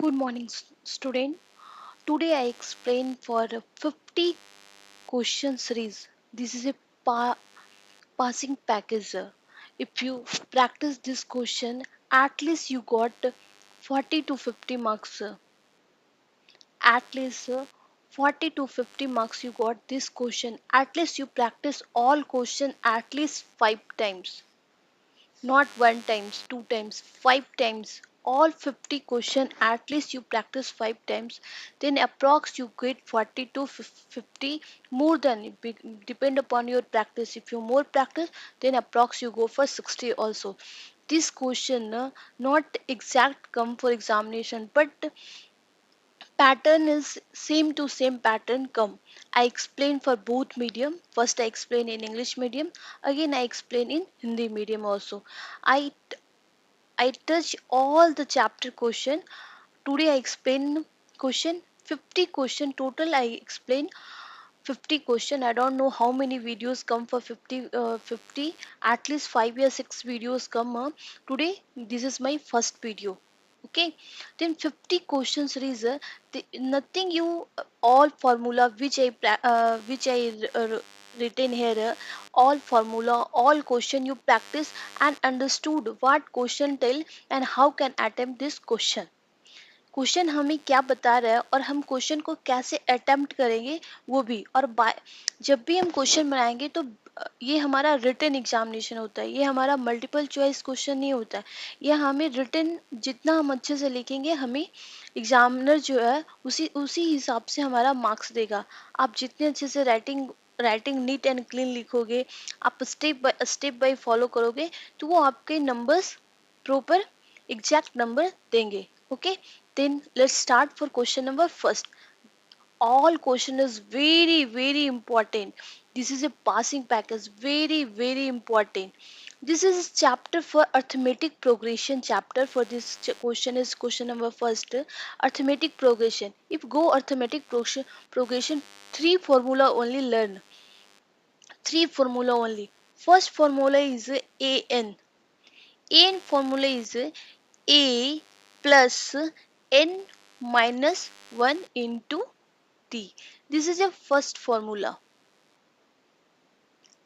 Good morning, student. Today I explain for a 50 question series. This is a passing package. If you practice this question, at least you got 40 to 50 marks. At least 40 to 50 marks you got this question. At least you practice all question at least 5 times. Not one times, two times, 5 times. All 50 question at least you practice 5 times. Then approx you get 40 to 50 more than depend upon your practice. If you more practice, then approx you go for 60 also. This question not exact come for examination, but pattern is same pattern come. I explain for both medium. First I explain in English medium, again I explain in Hindi medium also. I touch all the chapter question. Today I explain question 50 question total. I explain 50 question. I don't know how many videos come for 50, at least 5 or 6 videos come. Today this is my first video. Okay, then 50 questions series. Nothing you all formula which I written here. All formula, all question you practice and understood what question tell and how can attempt this question. Question हमें क्या बता रहा है और हम question को कैसे attempt करेंगे वो भी। और जब भी हम क्वेश्चन बनाएंगे तो ये हमारा रिटन एग्जामिनेशन होता है, ये हमारा मल्टीपल चॉइस क्वेश्चन नहीं होता है। ये हमें रिटन जितना हम अच्छे से लिखेंगे हमें एग्जामिनर जो है उसी उसी हिसाब से हमारा मार्क्स देगा। आप जितने अच्छे से writing writing neat and clean लिखोगे, आप स्टेप बाय फॉलो करोगे, तो वो आपके नंबर्स प्रॉपर एग्जैक्ट नंबर देंगे। Okay, then let's start for question number first. All question is very important. This is a passing package, very important. This is chapter for arithmetic progression. Chapter for this question is question number first, arithmetic progression. If go arithmetic progression, three formula only learn. Three formula only. First formula is an. An formula is a plus n minus 1 into t. This is a first formula.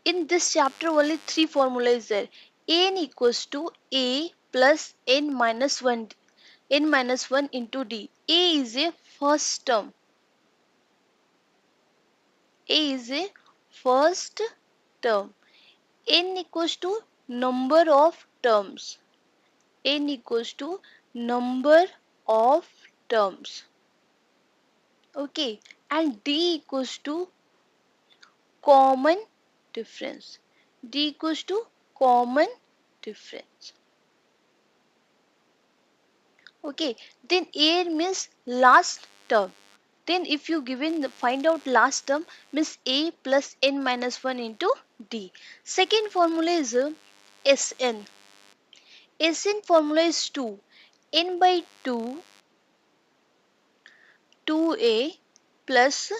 In this chapter only three formula is there. N equals to a plus n minus 1, n minus 1 into d. A is a first term. A is a first term. N equals to number of terms. N equals to number of terms. Okay, and D equals to common difference. D equals to common difference. Okay, then A means last term. Then if you find out last term means A plus n minus 1 into D. Second formula is Sn. Sn formula is 2. N by 2, 2a plus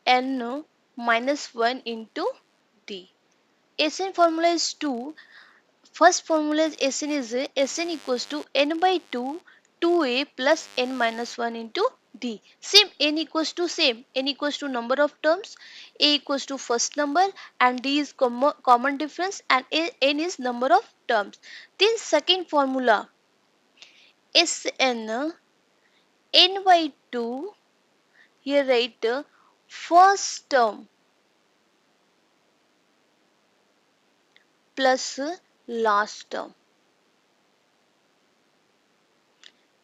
n minus 1 into d. Sn formula is 2. First formula is Sn Sn equals to n by 2, 2a plus n minus 1 into d. Same, n equals to same. N equals to number of terms, a equals to first number, and d is common difference, and n is number of terms. Then second formula Sn n by 2. Here write first term plus last term.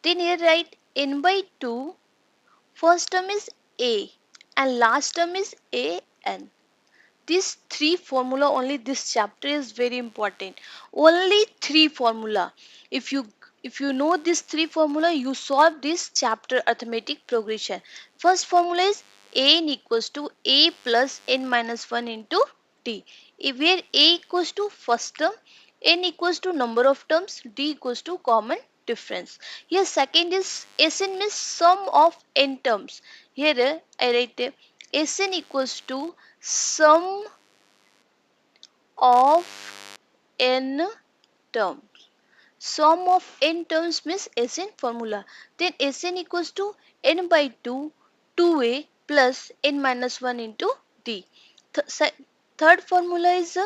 Then here write n by 2. First term is a and last term is an. These three formula only this chapter is very important. Only three formula. If you know this three formula, you solve this chapter arithmetic progression. First formula is n equals to a plus n minus 1 into t. Where a equals to first term, n equals to number of terms, d equals to common difference. Here second is Sn means sum of n terms. Here I write Sn equals to sum of n terms. Sum of n terms means Sn formula. Then Sn equals to n by 2, 2a plus n minus 1 into d. Third formula is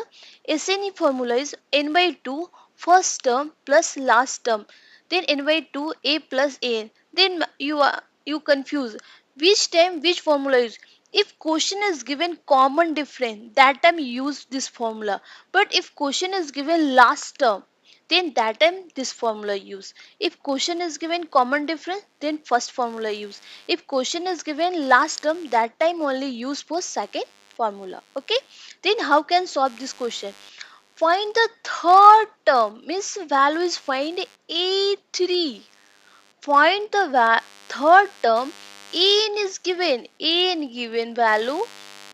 Sne formula is n by 2 first term plus last term. Then n by 2 a plus an. Then you confuse which time which formula is. If question is given common difference, that time use this formula. But if question is given last term, then that time this formula use. If question is given common difference, then first formula use. If question is given last term, that time only use for second formula. Okay, then how can solve this question? Find the third term, means value is find a3. Find the third term. An is given, an given value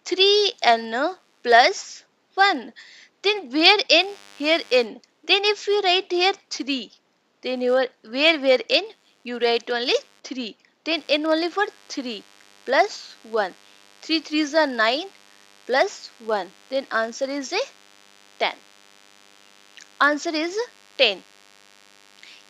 3n plus 1. Then where n? Here n. Then if we write here 3, then your where n? You write only 3. Then n only for 3 plus 1. 3 3s are 9 plus 1. Then answer is a 10. Answer is 10.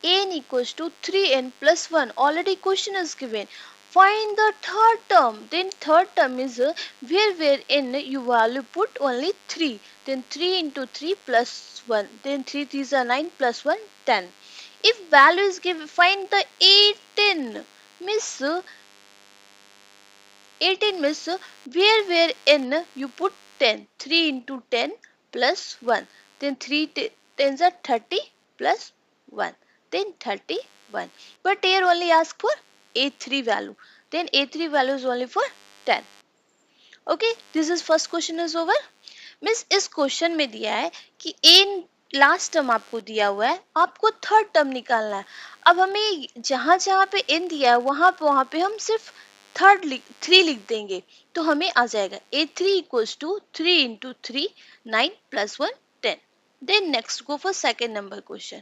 N equals to 3n plus 1. Already question is given. Find the third term. Then third term is where n you value put only 3. Then 3 into 3 plus 1. Then 3 3s are 9 plus 1 10. If value is given, find the 18. Miss 18 means where n you put 10. 3 into 10 plus 1. Then 3 tens are 30 plus 1. Then 31. But here only ask for A3 value. Then A3 value is only for 10. Okay, this is first question is over. Miss इस question में दिया है कि N last term आपको दिया हुआ है, आपको थर्ड टर्म निकालना है. अब हमें जहां जहां पे एन दिया है वहां पे हम सिर्फ थ्री लिख देंगे तो हमें आ जाएगा a3 equals to 3 into 3 9 plus 1 10. Then next go for second number question.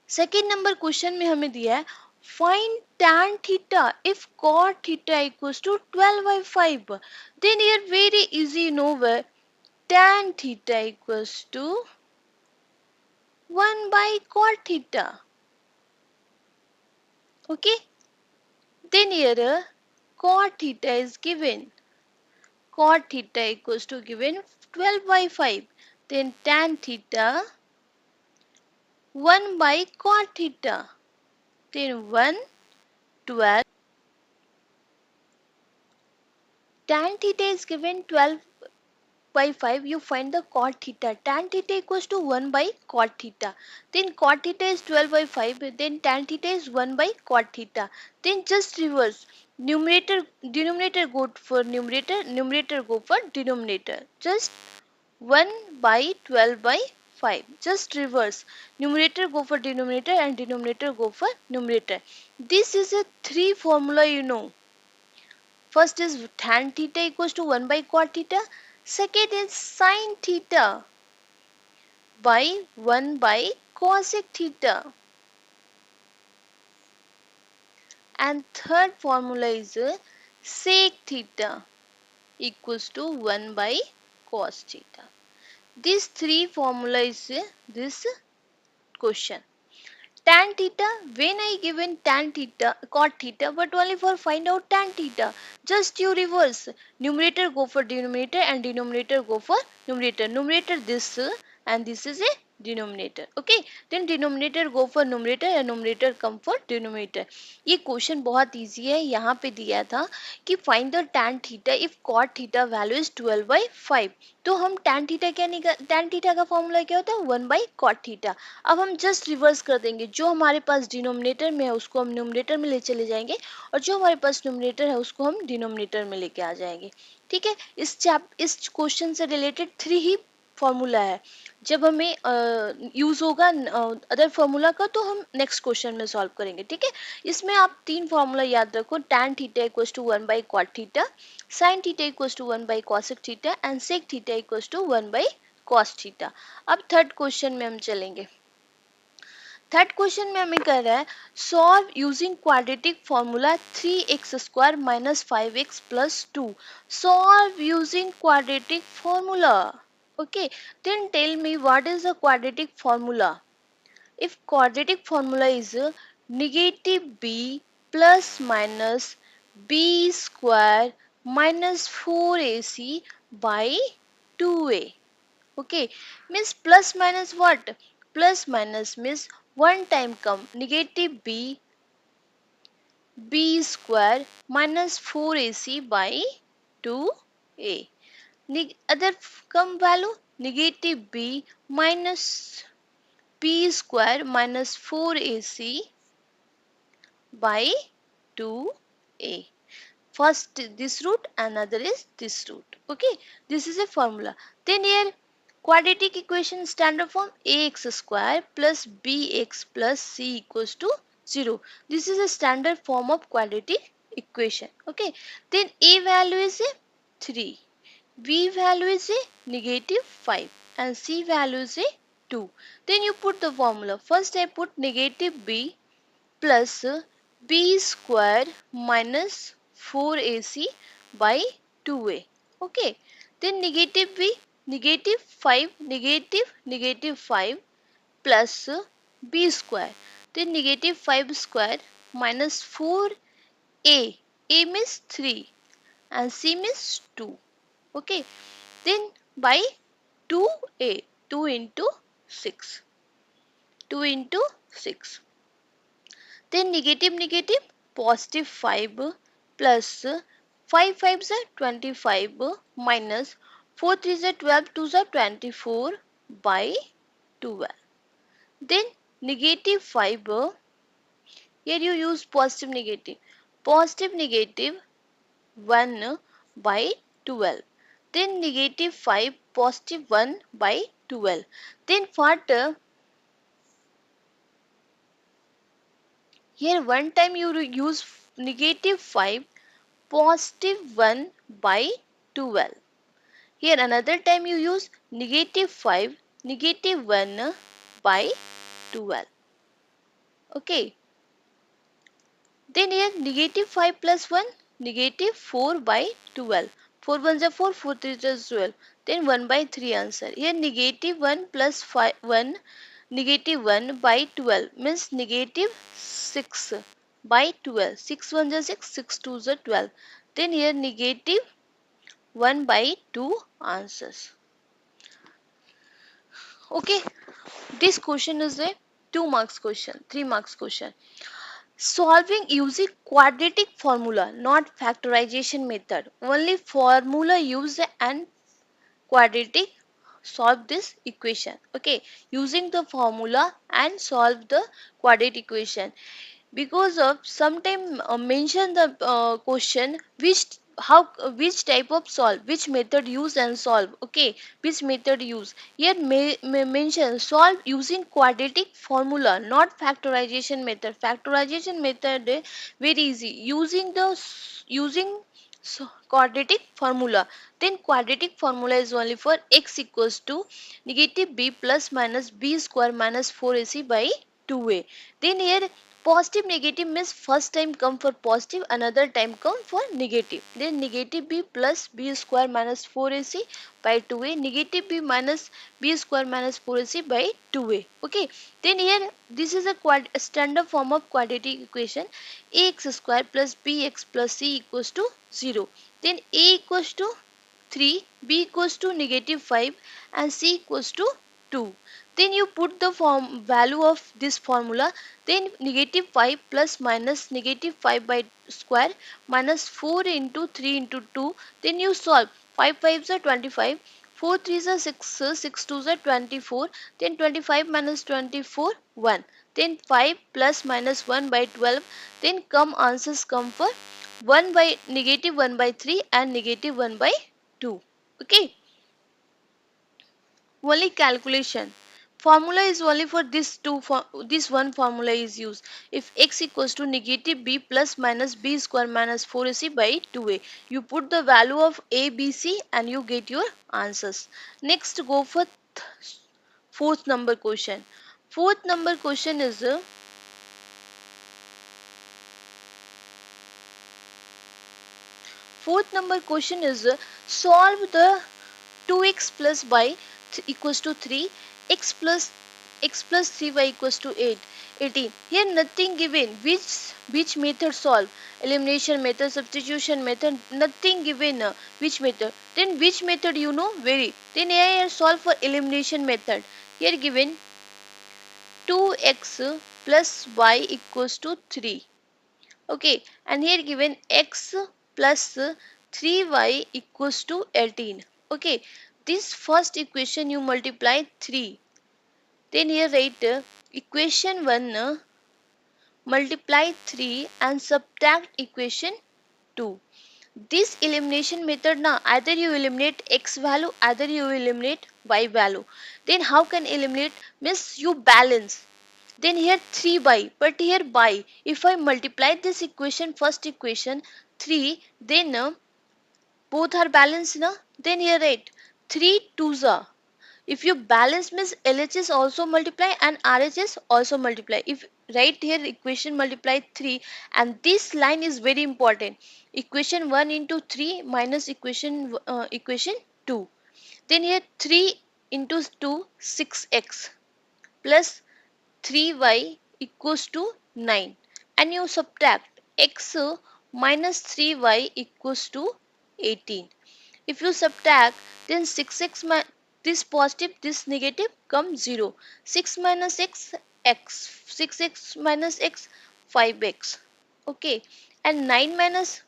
Second number question में हमें दिया है find tan theta if cot theta equals to 12 by 5. Then here very easy, you know where tan theta equals to 1 by cot theta. Okay, then here cot theta is given. Cot theta equals to given 12 by 5. Then tan theta 1 by cot theta. Then 1 12. Tan theta is given 12 by 5. You find the cot theta. Tan theta equals to 1 by cot theta. Then cot theta is 12 by 5. Then tan theta is 1 by cot theta. Then just reverse. Denominator go for numerator. Numerator go for denominator. Just 1 by 12 by 5. Just reverse. Numerator go for denominator and denominator go for numerator. This is a three formula, you know. First is tan theta equals to 1 by cot theta. Second is sin theta by 1 by cosec theta. And third formula is sec theta equals to 1 by cos theta. These three formula is this question. Tan theta, when I given tan theta, cot theta, but only for find out tan theta. Just you reverse. Numerator go for denominator and denominator go for numerator. Numerator this and this is a denominator. Okay, then denominator go for numerator and numerator come for denominator. ये question बहुत easy है. यहाँ पे दिया था कि find the tan theta if cot theta value is 12 by 5. तो हम tan थीटा क्या निकाल, tan थीटा का फॉर्मूला क्या होता है 1 by cot थीटा. अब हम जस्ट रिवर्स कर देंगे. जो हमारे पास डिनोमिनेटर में है उसको हम न्यूमरेटर में ले चले जाएंगे और जो हमारे पास न्यूमरेटर है उसको हम डिनोमिनेटर में लेके आ जाएंगे. ठीक है, इस क्वेश्चन से रिलेटेड थ्री ही फॉर्मूला है. जब हमें यूज होगा अदर फॉर्मूला का तो हम नेक्स्ट क्वेश्चन में सॉल्व करेंगे. ठीक है, इसमें आप तीन फॉर्मूला याद रखो. tan theta equals to 1 by cot theta, sin theta equals to 1 by cosec theta and sec theta equals to 1 by cos theta. अब थर्ड क्वेश्चन में हम चलेंगे. थर्ड क्वेश्चन में हमें कह रहा है solve using quadratic formula 3x square minus 5x plus 2. Solve using quadratic formula. Okay, then tell me what is the quadratic formula. if quadratic formula is negative b plus minus b square minus 4ac by 2a. Okay, means plus minus what? Plus minus means one time come negative b square minus 4ac by 2a. Other come value negative b minus b square minus 4ac by 2a. First this root, another is this root. Okay, this is a formula. Then here quadratic equation standard form ax square plus bx plus c equals to 0. This is a standard form of quadratic equation. Okay, then a value is a 3, b value is a negative 5 and c value is a 2. Then you put the formula. First I put negative b plus b square minus 4ac by 2a. Okay. Then negative b, negative 5, negative 5 plus b square. Then negative 5 square minus 4a. A means 3 and c means 2. Okay. Then by 2a. 2 into 6. 2 into 6. Then negative positive 5 plus 5 5s are 25 minus 4 3s are 12 2s are 24 by 12. Then negative 5 here you use positive negative 1 by 12. Then negative 5 positive 1 by 12. Then what here one time you use negative 5 positive 1 by 12. Here another time you use negative 5 negative 1 by 12. Okay. Then here negative 5 plus 1 negative 4 by 12. 4 1s are 4, 4 3s are 12. Then 1 by 3 answer. Here negative 1 plus 5, 1 negative 1 by 12 means negative 6 by 12. 6 1s are 6, 6 2s are 12. Then here negative 1 by 2 answers. Okay, this question is a 2 marks question, 3 marks question. Solving using quadratic formula, not factorization method. Only formula use and quadratic solve this equation. Okay, using the formula and solve the quadratic equation. Because of sometime mention the question which type of solve, which method use and solve. Okay, which method use. Here may mention solve using quadratic formula, not factorization method. Factorization method very easy, using the quadratic formula. Then quadratic formula is only for x equals to negative b plus minus b square minus 4ac by 2a. Then here positive negative means first time come for positive, another time come for negative. Then negative b plus b square minus 4ac by 2a, negative b minus b square minus 4ac by 2a. Okay. Then here this is a standard form of quadratic equation. Ax square plus bx plus c equals to 0. Then a equals to 3, b equals to negative 5 and c equals to 2. Then you put the value of this formula. Then negative 5 plus minus negative 5 by square minus 4 into 3 into 2. Then you solve. 5 5s are 25. 4 3s are 6, 6 2s are 24. Then 25 minus 24, 1. Then 5 plus minus 1 by 12. Then answers come for 1 by negative 1 by 3 and negative 1 by 2. Okay. Only calculation. Formula is only for this one formula is used. If x equals to negative b plus minus b square minus 4ac by 2a. You put the value of a, b, c and you get your answers. Next go for fourth number question. Fourth number question is solve the 2x plus y equals to 3, x plus x plus 3y equals to 8, 18. Here nothing given. Which method solve? Elimination method, substitution method, nothing given. Which method? Then which method you know? Very. Then here solve for elimination method. Here given 2x plus y equals to 3. Okay, and here given x plus 3y equals to 18. Okay, this first equation you multiply 3. Then here write equation 1 multiply 3 and subtract equation 2. This elimination method now either you eliminate x value, either you eliminate y value. Then how can eliminate? Means you balance. Then here 3 by, but here by. If I multiply this equation, first equation 3, then both are balanced na. Then here 8. 3 twos are. If you balance means LHS also multiply and RHS also multiply. If right here equation multiply 3 and this line is very important. Equation 1 into 3 minus equation 2. Then here 3 into 2 6x plus 3y equals to 9 and you subtract x minus 3y equals to 18. If you subtract then 6x this positive this negative comes 0. 6 minus x x 6x minus x 5x. Okay, and 9 minus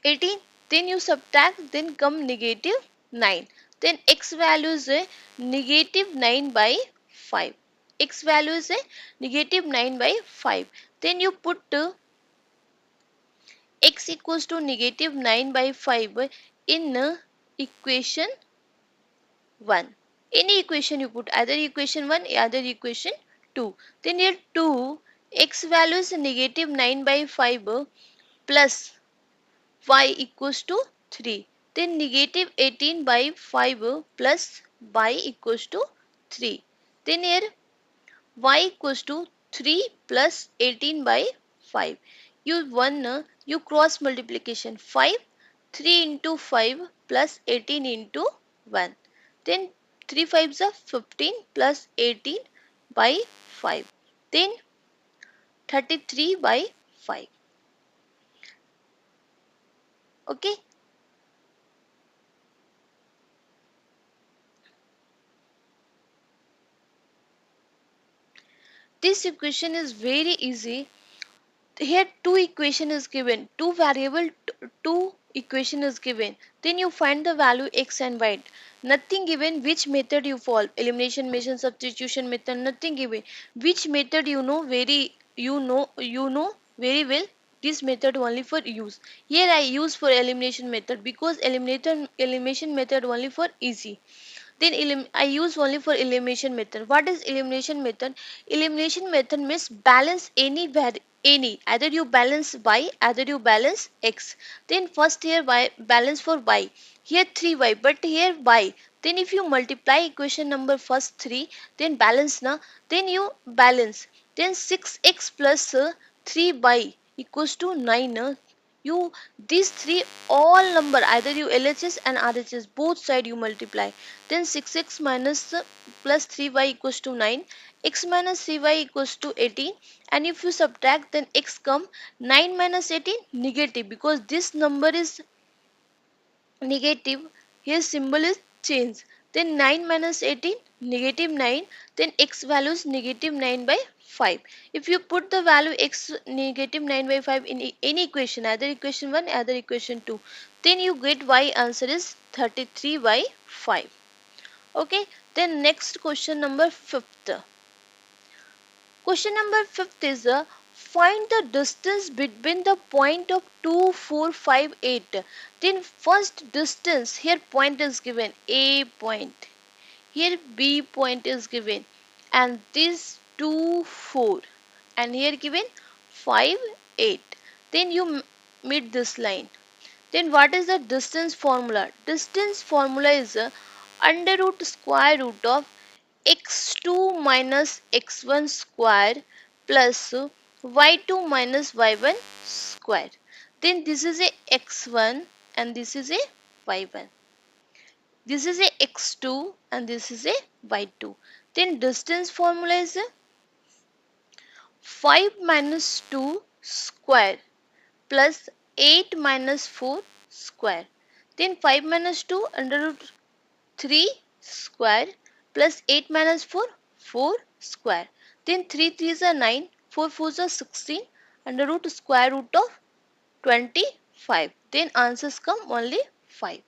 18 then you subtract then come negative 9, then x value is a negative 9 by 5, x value is a negative 9 by 5, then you put x equals to negative 9 by 5 in equation 1. Any equation you put, either equation 1 either equation 2, then here 2 x value is negative 9 by 5 plus y equals to 3. Then negative 18 by 5 plus y equals to 3. Then here y equals to 3 plus 18 by 5. You cross multiplication 5, 3 into 5 plus 18 into 1. Then 3 5s are 15 plus 18 by 5. Then 33 by 5. Okay. This equation is very easy. Here two equation is given, two variable, two equation is given. Then you find the value x and y. Nothing given which method you follow. Elimination method, substitution method, nothing given. Which method you know very well. This method only for use. Here I use for elimination method because elimination method only for easy. Then I use only for elimination method. What is elimination method? Elimination method means balance any. Either you balance y, either you balance x. Then first here y balance for y. Here 3y, but here y. Then if you multiply equation number first 3, then balance na. Then you balance. Then 6x plus 3y equals to 9. You these three all number either you LHS and RHS both side you multiply, then 6x minus plus 3y equals to 9, x minus 3y equals to 18, and if you subtract then x come 9 minus 18 negative because this number is negative, here symbol is change, then 9 minus 18 negative 9, then x value is negative 9 by 5. If you put the value x negative 9 by 5 in any equation, either equation 1 either equation 2, then you get y answer is 33 by 5. Okay, then next question number 5th. Question number 5th is find the distance between the point of 2, 4, 5, 8. Then first distance, here point is given, A point. Here B point is given and this 2, 4 and here given 5, 8. Then you meet this line. Then what is the distance formula? Distance formula is under root square root of x2 minus x1 square plus y2 minus y1 square. Then this is a x1 and this is a y1. This is a x2 and this is a y2. Then distance formula is 5 minus 2 square plus 8 minus 4 square. Then 5 minus 2 under root 3 square plus 8 minus 4 4 square. Then 3 3s are 9, 4 4s are 16 under root square root of 25. Then answers come only 5.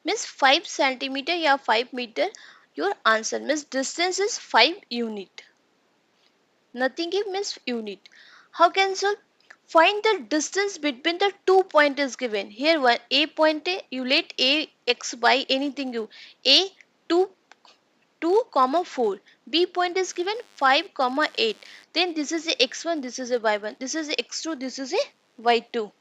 Means 5 centimeter या 5 meter your answer means distance is 5 unit. Nothing means unit. How can solve? Find the distance between the 2 points is given. Here one A point you let A x by anything you A 2 2 comma 4. B point is given 5 comma 8. Then this is a x1, this is a y1, this is a x2, this is a y2.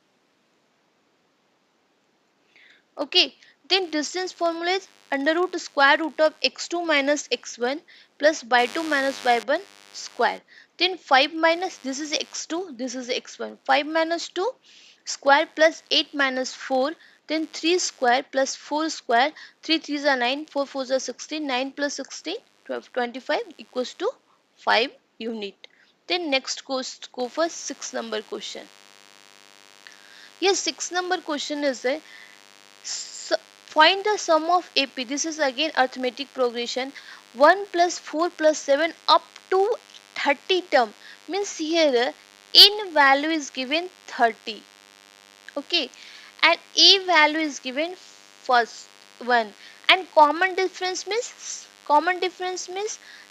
Okay, then distance formula is under root square root of x2 minus x1 plus y2 minus y1 square. Then 5 minus this is x2, this is x1. 5 minus 2 square plus 8 minus 4. Then 3 square plus 4 square. 3 3s are 9, 4 4s are 16. 9 plus 16, 12, 25 equals to 5 unit. Then next go for 6 number question. Yes, 6 number question is a find the sum of AP. This is again arithmetic progression. 1 plus 4 plus 7 up to 30 term. Means here n value is given 30. Okay. And A value is given first one. And common difference means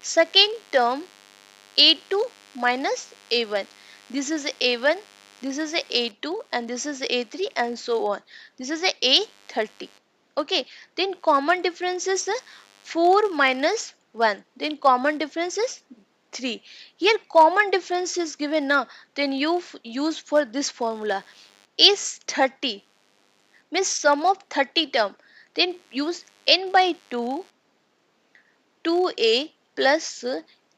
second term A2 minus A1. This is A1, this is A2 and this is A3 and so on. This is A30. Okay, then common difference is 4 minus 1. Then common difference is 3. Here common difference is given now. Then you use for this formula is 30 means sum of 30 term. Then use n by 2 2a plus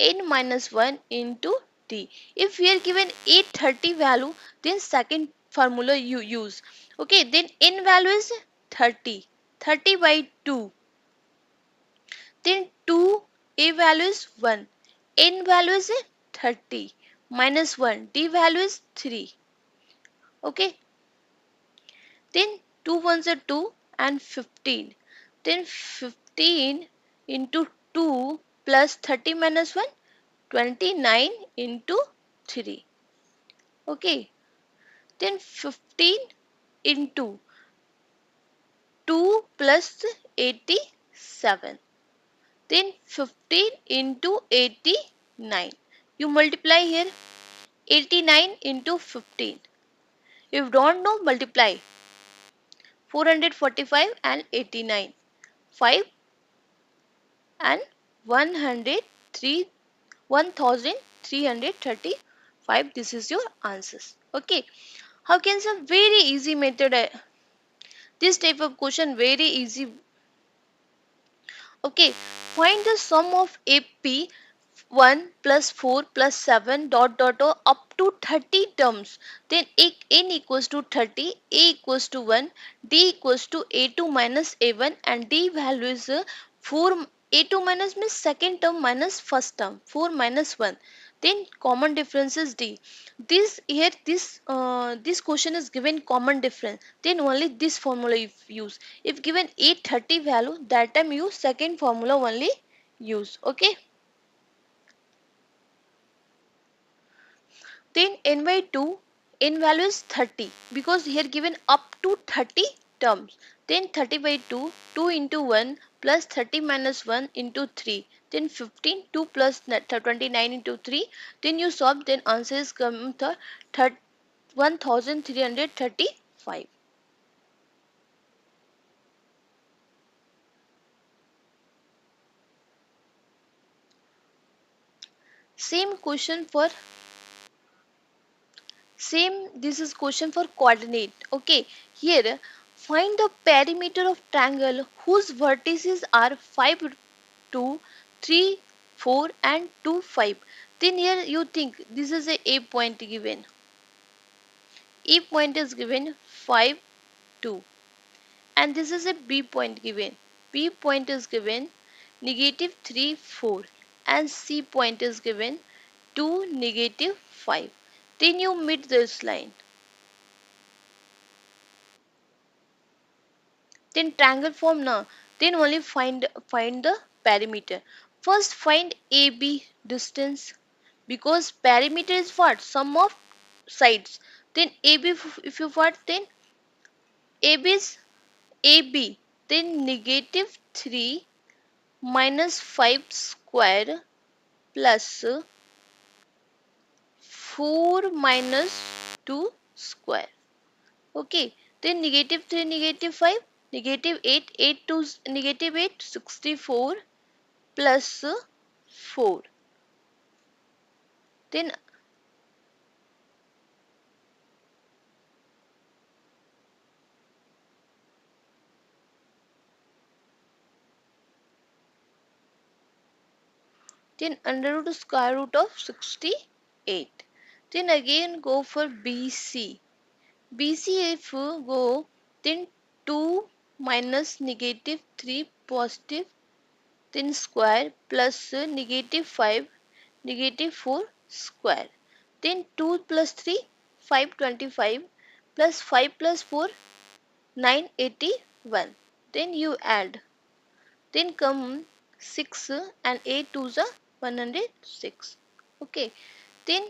n minus 1 into t. If we are given 830 value, then second formula you use. Okay, then n value is 30. 30 by 2. Then 2 a value is 1. N value is 30 minus 1. D value is 3. Okay. Then 2 ones are 2 and 15. Then 15 into 2 plus 30 minus 1, 29 into 3. Okay. Then 15 into 2 plus 87. Then 15 into 89. You multiply here 89 into 15. If you don't know, multiply 445 and 89. 5 and 103 1335. This is your answers. Okay. How can some very easy method? This type of question very easy. Okay. Find the sum of AP 1 plus 4 plus 7 dot up to 30 terms. Then n equals to 30, a equals to 1, d equals to a2 minus a1 and d value is 4. A2 minus means second term minus first term, 4 minus 1. Then common difference is d. This question is given common difference. Then only this formula if use. If given 830 value, that time use second formula only use. Okay. Then n by 2, n value is 30 because here given up to 30 terms. Then 30 by 2, 2 into 1 plus 30 minus 1 into 3. Then 15, 2 plus 29 into 3. Then you solve, then answer is come to 1335. Same question for Same, this is question for coordinate. Okay, here find the perimeter of triangle whose vertices are 5, 2, 3, 4 and 2, 5. Then here you think this is a point given. A point is given 5, 2 and this is a B point given. B point is given negative 3, 4, and C point is given 2, negative 5. Then you meet this line. Then triangle form now. Then only find the perimeter. First find AB distance, because perimeter is what? Sum of sides. Then AB, if you what, then AB is AB. Then negative 3 minus 5 square plus 4 minus 2 square. Okay. Then negative 3, negative 5, negative 8, 8 to negative 8, 64 plus 4. Then under root square root of 68. Then again go for BC. BC if you go, then 2 minus negative 3 positive, then square plus negative 5 negative 4 square. Then 2 plus 3 525 plus 5 plus 4 981. Then you add. Then come 6 and 8 to the 106. Okay. Then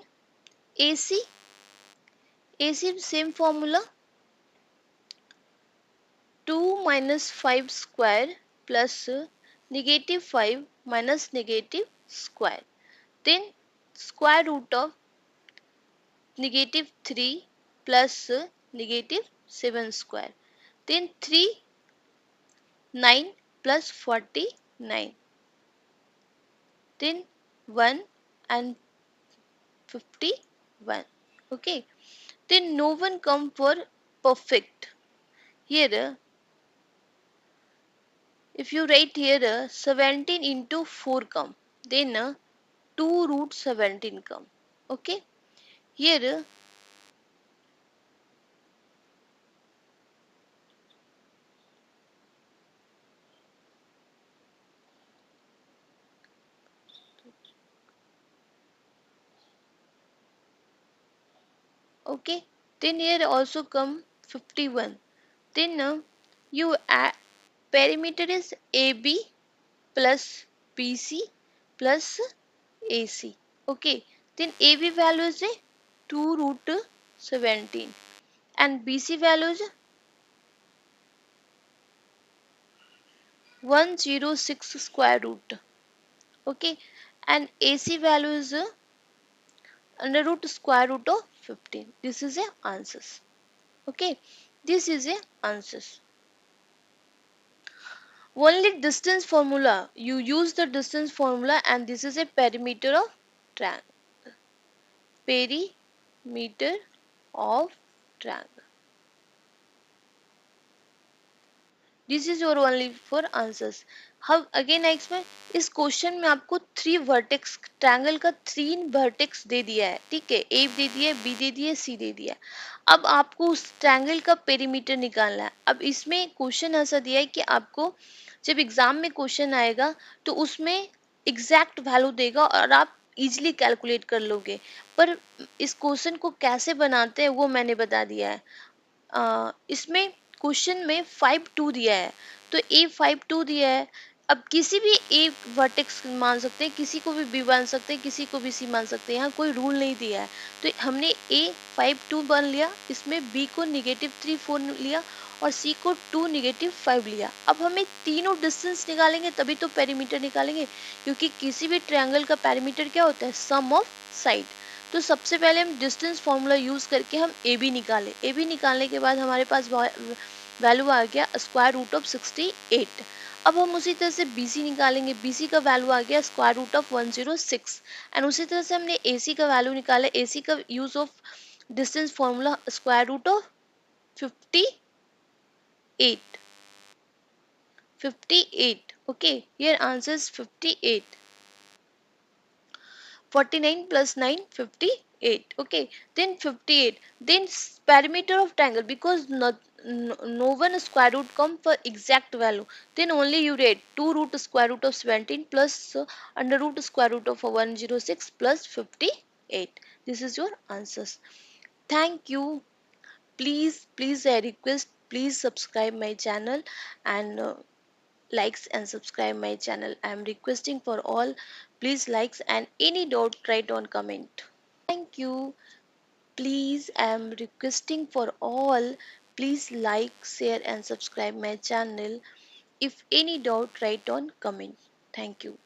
AC. AC same formula. 2 minus 5 square plus negative 5 minus negative square. Then square root of negative 3 plus negative 7 square. Then 3 9 plus 49. Then 1 and 51. Okay. Then no one come for perfect. Here if you write here 17 into 4 come. Then 2 root 17 come. Okay. Here okay. Then here also come 51. Then you add perimeter is AB plus BC plus AC. Okay. Then AB value is 2 root 17 and BC value is 106 square root. Okay. And AC value is under root square root of 15. This is a answers. Okay. This is a answers. Only distance formula. You use the distance formula and this is a perimeter of triangle. Perimeter of triangle. This is your only for answers. How again I explain, इस question में आपको 3 vertex triangle का 3 vertex दे दिया है, ठीक है, ए दे दिया है, बी दे दिया है, सी दे दिया है. अब आपको उस ट्रायंगल का पेरीमीटर निकालना है. अब इसमें क्वेश्चन ऐसा दिया है कि आपको जब एग्जाम में क्वेश्चन आएगा तो उसमें एग्जैक्ट वैल्यू देगा और आप इजीली कैलकुलेट कर लोगे. पर इस क्वेश्चन को कैसे बनाते हैं वो मैंने बता दिया है. इसमें क्वेश्चन में 5 2 दिया है तो ए 5 2 दिया है. अब किसी भी ए वर्टेक्स मान सकते हैं, किसी को भी बी मान सकते हैं, किसी को भी सी मान सकते हैं. यहाँ कोई रूल नहीं दिया है तो हमने ए 5 2 मान लिया, इसमें बी को नेगेटिव 3 4 लिया और सी को 2 नेगेटिव 5 लिया. अब हमें तीनों डिस्टेंस निकालेंगे तभी तो पेरीमीटर निकालेंगे, क्योंकि किसी भी ट्रायंगल का पेरीमीटर क्या होता है? सम ऑफ साइड. तो सबसे पहले हम डिस्टेंस फार्मूला यूज करके हम ए बी निकाले. ए बी निकालने के बाद हमारे पास वैल्यू आ गया स्क्वायर रूट ऑफ 68. अब हम उसी तरह से बी सी निकालेंगे. बी सी का वैल्यू आ गया स्क्वायर रूट ऑफ 106 एंड उसी तरह से हमने ए सी का वैल्यू निकाला. ए सी का use of distance formula square root of 58. 58. Okay, here answer is 58. 49 plus 9 58. Okay, then 58, then perimeter of triangle, because no one square root come for exact value, then only you read 2 root square root of 17 plus under root square root of 106 plus 58. This is your answers. Thank you. Please I request, please subscribe my channel and likes and subscribe my channel. I am requesting for all, please likes, and any doubt write on comment. Thank you. Please I am requesting for all, please like, share and subscribe my channel. If any doubt write on comment. Thank you.